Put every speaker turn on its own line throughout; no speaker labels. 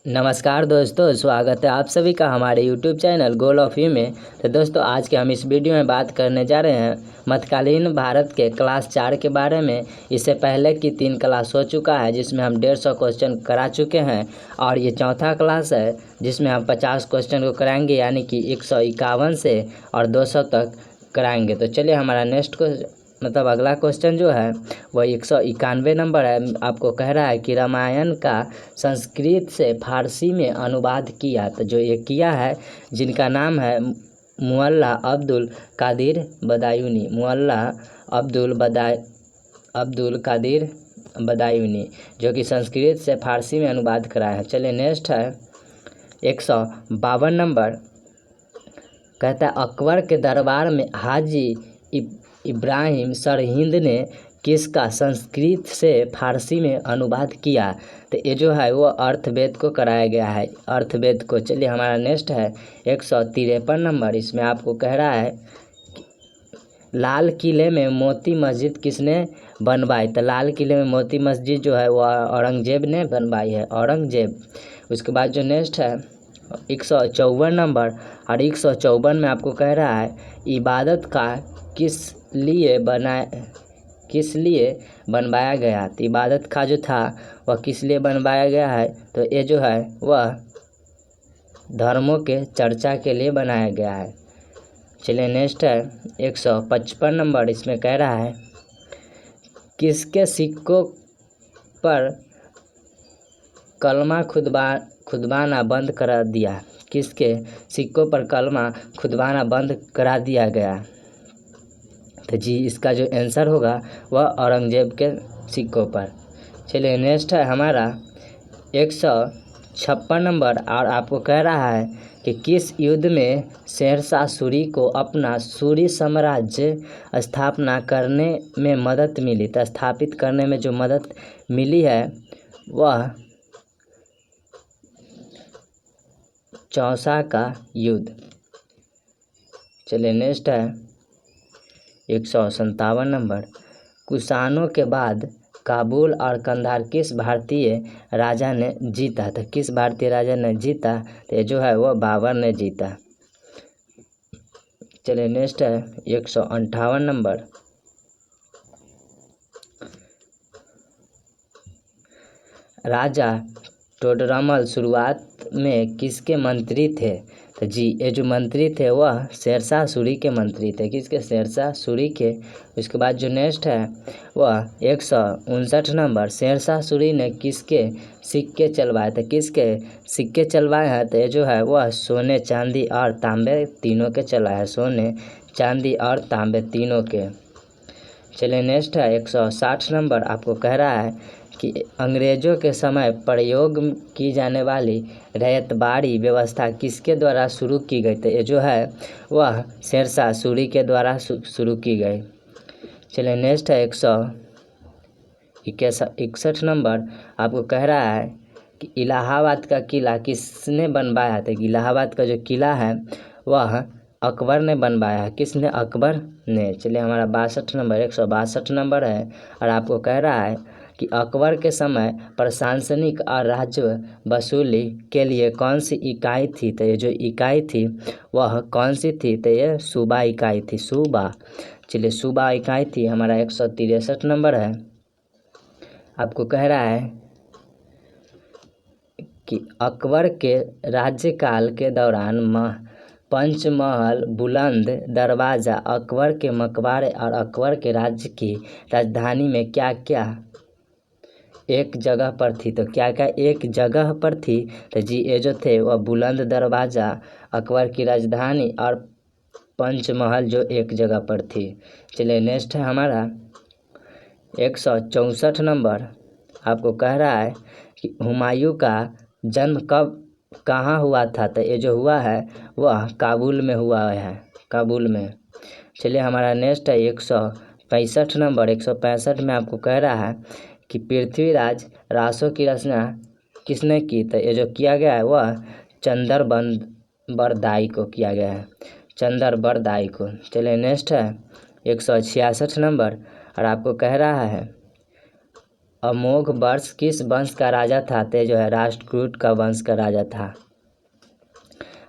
नमस्कार दोस्तों, स्वागत है आप सभी का हमारे YouTube channel goal of you में। तो दोस्तों, आज के हम इस वीडियो में बात करने जा रहे हैं मध्यकालीन भारत के क्लास 4 के बारे में। इससे पहले की 3 क्लास हो चुका है जिसमें हम 150 क्वेश्चन करा चुके हैं और ये चौथा क्लास है जिसमें हम 50 क्वेश्चन को कराएंगे, यानी कि 151 से और 200 तक कराएंगे। तो चलिए हमारा नेक्स्ट अगला क्वेश्चन जो है वह 191 नंबर है। आपको कह रहा है कि रामायण का संस्कृत से फारसी में अनुवाद किया। तो जो ये किया है, जिनका नाम है मुअल्ला अब्दुल कादिर बदायूनी, मुअल्ला अब्दुल कादिर बदायूनी, जो कि संस्कृत से फारसी में अनुवाद कराया है। चलिए नेक्स्ट है 152 नंबर। कहता है अकबर के दरबार में हाजी इब्राहिम सरहिंद ने किसका संस्कृत से फारसी में अनुवाद किया। तो ये जो है वो अर्थवेद को कराया गया है, अर्थवेद को। चलिए हमारा नेक्स्ट है 153 नंबर। इसमें आपको कह रहा है लाल किले में मोती मस्जिद किसने बनवाई। तो लाल किले में मोती मस्जिद जो है वो औरंगजेब ने बनवाई है, औरंगजेब। उसके बाद जो नेक्स्ट है 154 नंबर। और 154 में आपको कह रहा है इबादत का किस लिए बनवाया गया। तो इबादत का जो था वह किस लिए बनवाया गया है। तो ये जो है वह धर्मों के चर्चा के लिए बनाया गया है। चलिए नेक्स्ट है 155 नंबर। इसमें कह रहा है किसके सिक्कों पर कलमा खुदवाना बंद करा दिया। किसके सिक्कों पर कलमा खुदवाना बंद करा दिया गया। तो जी इसका जो आंसर होगा वह औरंगजेब के सिक्कों पर। चलिए नेक्स्ट है हमारा 156 नंबर। और आपको कह रहा है कि किस युद्ध में शेरशाह सूरी को अपना सूरी साम्राज्य स्थापना करने में मदद मिली। तो स्थापित करने में जो मदद मिली है वह चौसा का युद्ध। चलिए नेक्स्ट है 157 नंबर। कुषाणों के बाद काबुल और कंधार किस भारतीय राजा ने जीता। तो किस भारतीय राजा ने जीता। तो ये जो है वो बाबर ने जीता। चलिए नेक्स्ट है 158 नंबर। राजा टोडरमल शुरुआत में किसके मंत्री थे। तो जी ये जो मंत्री थे वह शेरशाह सूरी के मंत्री थे। किसके? शेरशाह सूरी के। उसके बाद जो नेक्स्ट है वह 159 नंबर। शेरशाह सूरी ने किसके सिक्के चलवाए थे। किसके सिक्के चलवाए हैं। तो ये जो है वह सोने चांदी और तांबे तीनों के चलाए हैं, सोने चांदी और तांबे तीनों के। चलिए नेक्स्ट है 160 नंबर। आपको कह रहा है कि अंग्रेजों के समय प्रयोग की जाने वाली रैयतबाड़ी व्यवस्था किसके द्वारा शुरू की गई। तो ये जो है वह शेरशाह सूरी के द्वारा शुरू की गई। चलिए नेक्स्ट है 161 नंबर। आपको कह रहा है कि इलाहाबाद का किला किसने बनवाया था। इलाहाबाद का जो किला है वह अकबर ने बनवाया है। किसने? अकबर ने। चलिए हमारा 62 नंबर 162 नंबर है। और आपको कह रहा है कि अकबर के समय प्रशासनिक और राज्य वसूली के लिए कौन सी इकाई थी। तो ये जो इकाई थी वह कौन सी थी। तो ये सूबा इकाई थी, सूबा। चलिए सूबा इकाई थी। हमारा 163 नंबर है। आपको कह रहा है कि अकबर के राज्यकाल के दौरान पंचमहल, बुलंद दरवाज़ा, अकबर के मकबरे और अकबर के राज्य की राजधानी में क्या क्या एक जगह पर थी। तो क्या क्या एक जगह पर थी। तो जी ये जो थे वह बुलंद दरवाज़ा, अकबर की राजधानी और पंचमहल जो एक जगह पर थी। चलिए नेक्स्ट है हमारा 164 नंबर। आपको कह रहा है कि हुमायूं का जन्म कब कहाँ हुआ था। तो ये जो हुआ है वह काबुल में हुआ है, काबुल में। चलिए हमारा नेक्स्ट है 165 नंबर। 165 में आपको कह रहा है कि पृथ्वीराज रासो की रचना किसने की। तो ये जो किया गया है वह चंदरबरदाई को किया गया है, चंदरबरदाई को। चलिए नेक्स्ट है 166 नंबर। और आपको कह रहा है अमोघ वर्ष किस वंश का राजा था? तो जो है राष्ट्रकूट का वंश का राजा था।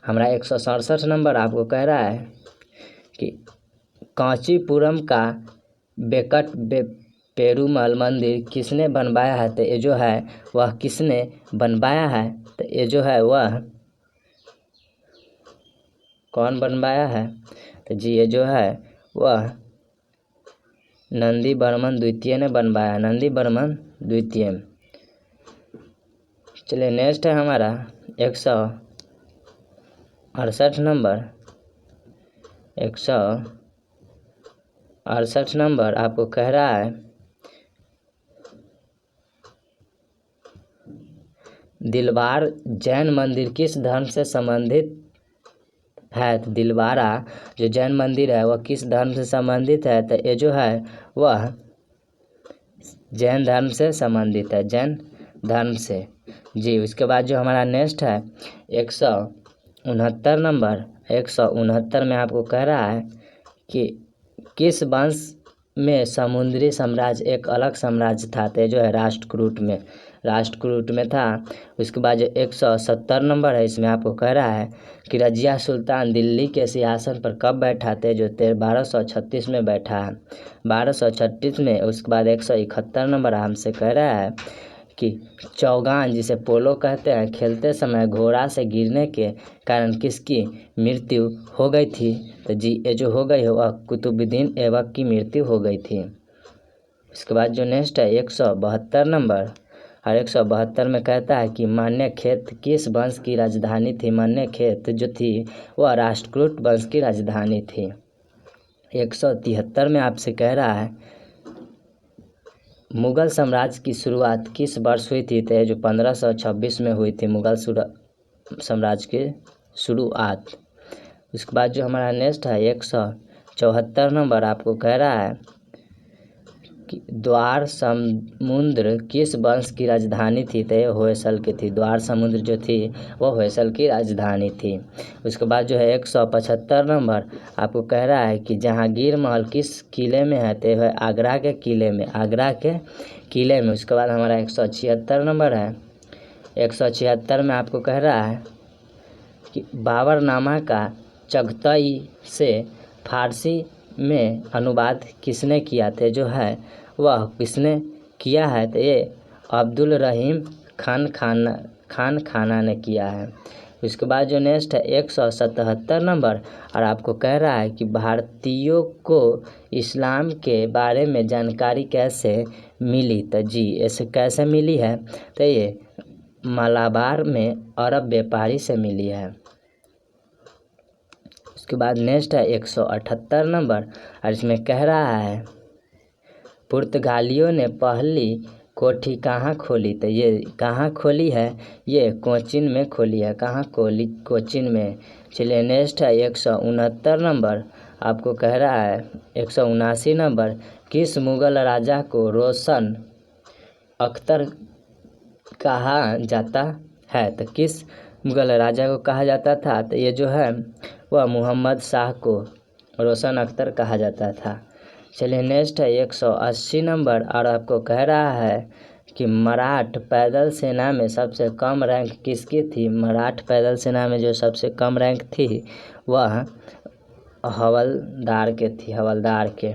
हमारा 167 नंबर आपको कह रहा है कि कांचीपुरम का बेकट पेरुमल मंदिर किसने बनवाया है? तो ये जो है वह किसने बनवाया है? तो ये जो है वह कौन बनवाया है? तो जी ये जो है वह नंदी वर्मन द्वितीय ने बनवाया, नंदी वर्मन द्वितीय। चलिए नेक्स्ट है हमारा 168 नंबर। 168 नंबर आपको कह रहा है दिलवार जैन मंदिर किस धर्म से संबंधित है? तो दिलवारा जो जैन मंदिर है वह किस धर्म से संबंधित है? तो ये जो है वह जैन धर्म से संबंधित है, जैन धर्म से। जी उसके बाद जो हमारा नेक्स्ट है 169 नंबर। 169 में आपको कह रहा है कि किस वंश में समुद्री साम्राज्य एक अलग साम्राज्य था? तो जो है राष्ट्रकूट में था। उसके बाद जो 170 नंबर है इसमें आपको कह रहा है कि रजिया सुल्तान दिल्ली के सिंहासन पर कब बैठा? थे जो 1236 में बैठा है, 1236 में। उसके बाद 171 नंबर हमसे कह रहा है कि चौगान जिसे पोलो कहते हैं खेलते समय घोड़ा से गिरने के कारण किसकी मृत्यु हो गई थी? तो जी ये जो हो गई है वह कुतुबुद्दीन ऐबक की मृत्यु हो गई थी। इसके बाद जो नेक्स्ट है 172 नंबर। और 172 में कहता है कि मान्यखेत किस वंश की राजधानी थी? मान्यखेत जो थी वह राष्ट्रकूट वंश की राजधानी थी। 173 में आपसे कह रहा है मुगल साम्राज्य की शुरुआत किस वर्ष हुई थी? तो जो 1526 में हुई थी मुगल साम्राज्य की शुरुआत। उसके बाद जो हमारा नेक्स्ट है 174 नंबर आपको कह रहा है कि द्वार समुद्र किस वंश की राजधानी थी? तो ये होयसल की थी। द्वार समुद्र जो थी वो होयसल की राजधानी थी। उसके बाद जो है 175 नंबर आपको कह रहा है कि जहांगीर महल किस किले में है? तो है आगरा के किले में, आगरा के किले में। उसके बाद हमारा 176 नंबर है। 176 में आपको कह रहा है कि बाबरनामा का चगतई से फारसी में अनुवाद किसने किया? थे जो है वह किसने किया है? तो ये अब्दुल रहीम खान खाना ने किया है। उसके बाद जो नेक्स्ट है 177 नंबर। और आपको कह रहा है कि भारतीयों को इस्लाम के बारे में जानकारी कैसे मिली? तो जी ऐसे कैसे मिली है? तो ये मालाबार में अरब व्यापारी से मिली है। उसके बाद नेक्स्ट है 178 नंबर। और इसमें कह रहा है पुर्तगालियों ने पहली कोठी कहाँ खोली? तो ये कहाँ खोली है? ये कोचीन में खोली है। कहाँ खोली? कोचीन में। चलिए नेक्स्ट है 169 नंबर आपको कह रहा है 179 नंबर किस मुगल राजा को रोशन अख्तर कहा जाता है? तो किस मुगल राजा को कहा जाता था? तो ये जो है वह मोहम्मद शाह को रोशन अख्तर कहा जाता था। चलिए नेक्स्ट है 180 नंबर। और आपको कह रहा है कि मराठ पैदल सेना में सबसे कम रैंक किसकी थी? मराठ पैदल सेना में जो सबसे कम रैंक थी वह हवलदार के थी, हवलदार के।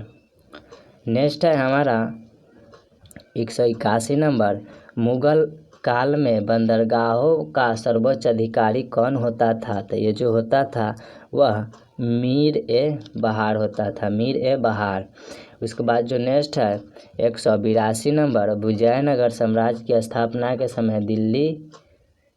नेक्स्ट है हमारा 181 नंबर। मुगल काल में बंदरगाहों का सर्वोच्च अधिकारी कौन होता था? तो ये जो होता था वह मीर ए बहार होता था, मीर ए बहार। उसके बाद जो नेक्स्ट है 182 नंबर। विजयनगर साम्राज्य की स्थापना के समय दिल्ली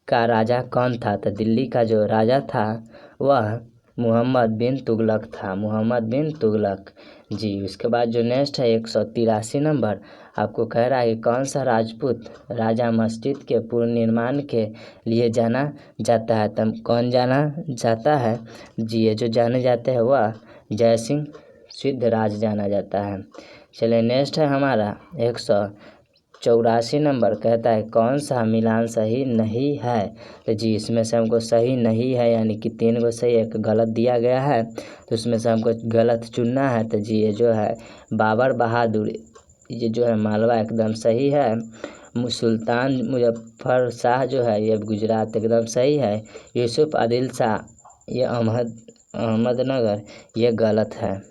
का राजा कौन था? तो दिल्ली का जो राजा था वह मोहम्मद बिन तुगलक था, मोहम्मद बिन तुगलक। जी उसके बाद जो नेक्स्ट है 183 नंबर आपको कह रहा है कि कौन सा राजपूत राजा मस्जिद के पुनर्निर्माण के लिए जाना जाता है? तब कौन जाना जाता है? जी ये जो जाने जाते हैं वह जय सिंह सिद्धराज जाना जाता है। चलिए नेक्स्ट है हमारा 184 नंबर कहता है कौन सा मिलान सही नहीं है? तो जी इसमें से हमको सही नहीं है यानी कि 3 को सही एक गलत दिया गया है, तो उसमें से हमको गलत चुनना है। तो जी ये जो है बाबर बहादुर ये जो है मालवा एकदम सही है। सुल्तान मुजफ्फर शाह जो है ये गुजरात एकदम सही है। यूसुफ आदिल शाह ये अहमदनगर ये गलत है।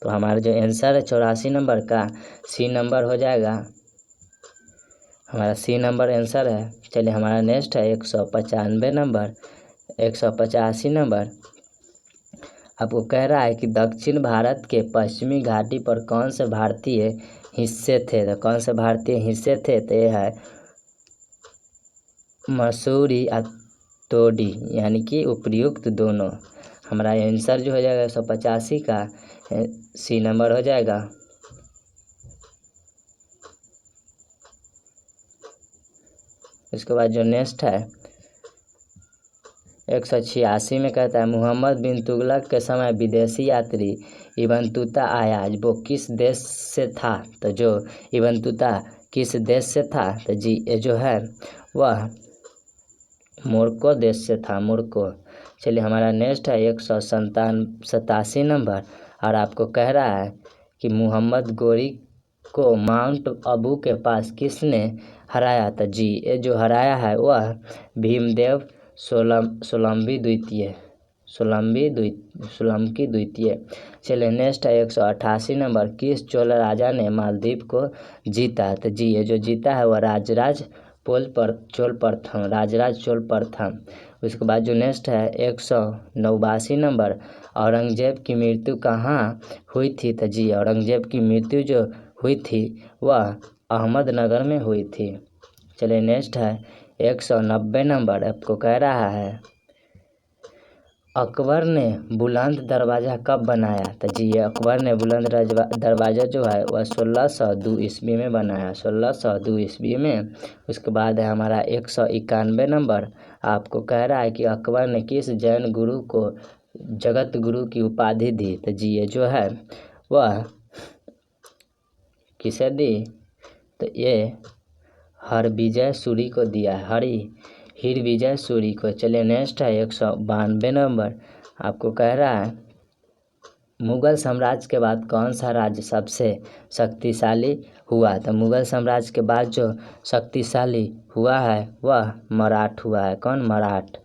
तो हमारा जो आंसर है 84 नंबर का सी नंबर हो जाएगा, हमारा सी नंबर आंसर है। चलिए हमारा नेक्स्ट है 195 नंबर, 185 नंबर। आपको कह रहा है कि दक्षिण भारत के पश्चिमी घाटी पर कौन से भारतीय हिस्से थे। तो कौन से भारतीय हिस्से थे, तो ये है मसूरी तोडी, यानी कि उपर्युक्त दोनों। हमारा आंसर जो हो जाएगा 185 का सी नंबर हो जाएगा। इसके बाद जो नेक्स्ट है 186 में कहता है मोहम्मद बिन तुगलक के समय विदेशी यात्री इब्न तुता आया, वो किस देश से था। तो जो इब्न तुता किस देश से था, तो जी ये जो है वह मोरक्को देश से था, मोरक्को। चलिए हमारा नेक्स्ट है 187 नंबर, और आपको कह रहा है कि मोहम्मद गोरी को माउंट अबू के पास किसने हराया। तो जी ये जो हराया है वह भीमदेव सोलंकी द्वितीय। चलिए नेक्स्ट है 188 नंबर, किस चोल राजा ने मालदीव को जीता। तो जी ये जो जीता है वह राजराज चोल प्रथम। उसके बाद जो नेक्स्ट है 189 नंबर, औरंगजेब की मृत्यु कहाँ हुई थी। तो जी औरंगजेब की मृत्यु जो हुई थी वह अहमदनगर में हुई थी। चलिए नेक्स्ट है 190 नंबर, आपको कह रहा है अकबर ने बुलंद दरवाज़ा कब बनाया। तो जी अकबर ने बुलंद दरवाज़ा जो है वह 1602 ईस्वी में बनाया, 1602 ईस्वी में। उसके बाद है हमारा 191 नंबर, आपको कह रहा है कि अकबर ने किस जैन गुरु को जगत गुरु की उपाधि दी। तो जी ये जो है वह किसे दी, तो ये हरविजय सूरी को दिया, हरविजय सूरी को। चलिए नेक्स्ट है 192 नंबर, आपको कह रहा है मुगल साम्राज्य के बाद कौन सा राज्य सबसे शक्तिशाली हुआ। तो मुगल साम्राज्य के बाद जो शक्तिशाली हुआ है वह मराठ हुआ है। कौन, मराठ।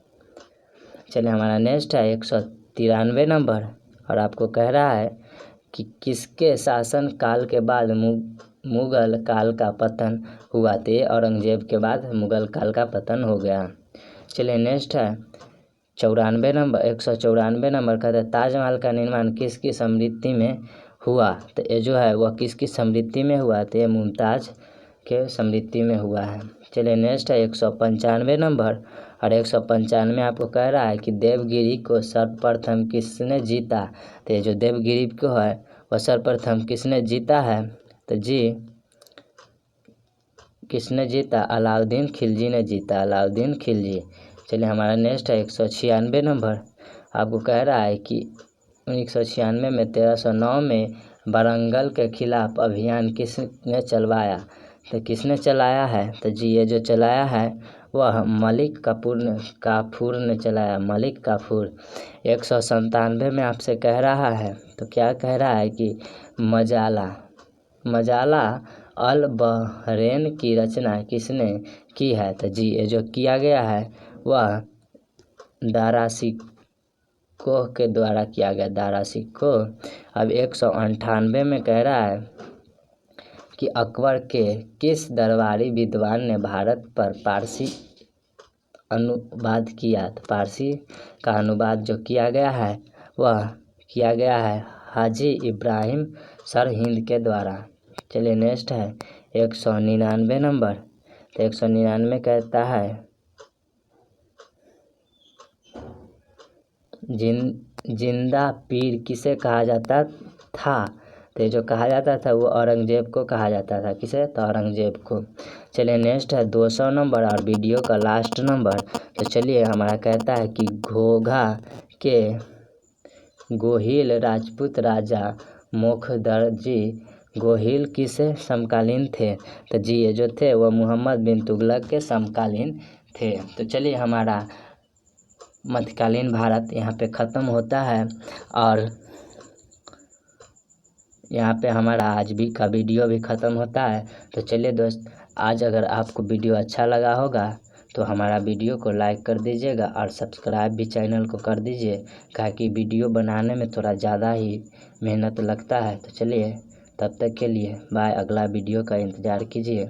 चलिए हमारा नेक्स्ट है 193 नंबर, और आपको कह रहा है कि किसके शासन काल के बाद मुगल काल का पतन हुआ। तो औरंगजेब के बाद मुगल काल का पतन हो गया। चलिए नेक्स्ट है 94 नंबर, 194 नंबर कहता है ताजमहल का निर्माण किसकी स्मृति में हुआ। तो ये जो है वह किसकी स्मृति में हुआ, तो ये मुमताज़ के स्मृति में हुआ है। चलिए नेक्स्ट है 195 नंबर, और 195 आपको कह रहा है कि देवगिरी को सर्वप्रथम किसने जीता। तो ये जो देवगिरी को है वह सर्वप्रथम किसने जीता है, तो जी किसने जीता, अलाउद्दीन खिलजी ने जीता, अलाउद्दीन खिलजी। चलिए हमारा नेक्स्ट है 196 नंबर, आपको कह रहा है कि 196 में 1309 में वारंगल के खिलाफ अभियान किसने चलवाया। तो किसने चलाया है, तो जी ये जो चलाया है वह मलिक काफूर ने चलाया, मलिक काफूर। 197 में आपसे कह रहा है, तो क्या कह रहा है कि मजाला अल बहरैन की रचना किसने की है। तो जी ये जो किया गया है वह दारासिकोह के द्वारा किया गया, दारासिकोह। अब 198 में कह रहा है कि अकबर के किस दरबारी विद्वान ने भारत पर पारसी अनुवाद किया। तो पारसी का अनुवाद जो किया गया है वह किया गया है हाजी इब्राहिम सरहिंद के द्वारा। चलिए नेक्स्ट है 199 नंबर, तो 199 कहता है जिंदा पीर किसे कहा जाता था। तो जो कहा जाता था वो औरंगजेब को कहा जाता था, किसे, तो औरंगजेब को। चलिए नेक्स्ट है 200 नंबर और वीडियो का लास्ट नंबर। तो चलिए हमारा कहता है कि घोघा के गोहिल राजपूत राजा मोखदर्जी गोहिल किसे समकालीन थे। तो जी ये जो थे वह मोहम्मद बिन तुगलक के समकालीन थे। तो चलिए हमारा मध्यकालीन भारत यहाँ पे ख़त्म होता है, और यहाँ पे हमारा आज भी का वीडियो भी ख़त्म होता है। तो चलिए दोस्त, आज अगर आपको वीडियो अच्छा लगा होगा तो हमारा वीडियो को लाइक कर दीजिएगा और सब्सक्राइब भी चैनल को कर दीजिए, ताकि वीडियो बनाने में थोड़ा ज़्यादा ही मेहनत लगता है। तो चलिए, तब तक के लिए बाय। अगला वीडियो का इंतज़ार कीजिए।